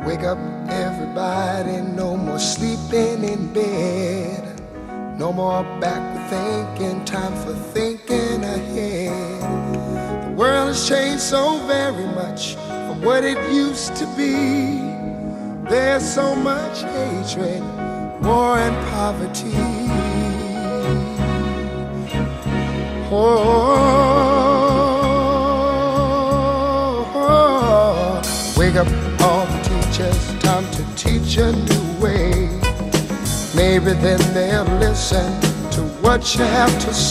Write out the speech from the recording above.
Wake up everybody, no more sleeping in bed. No more backward thinking, time for thinking ahead. The world has changed so very much from what it used to be. There's so much hatred, war and poverty. Wake up all the teachers, time to teach a new way. Maybe then they'll listen to what you have to say.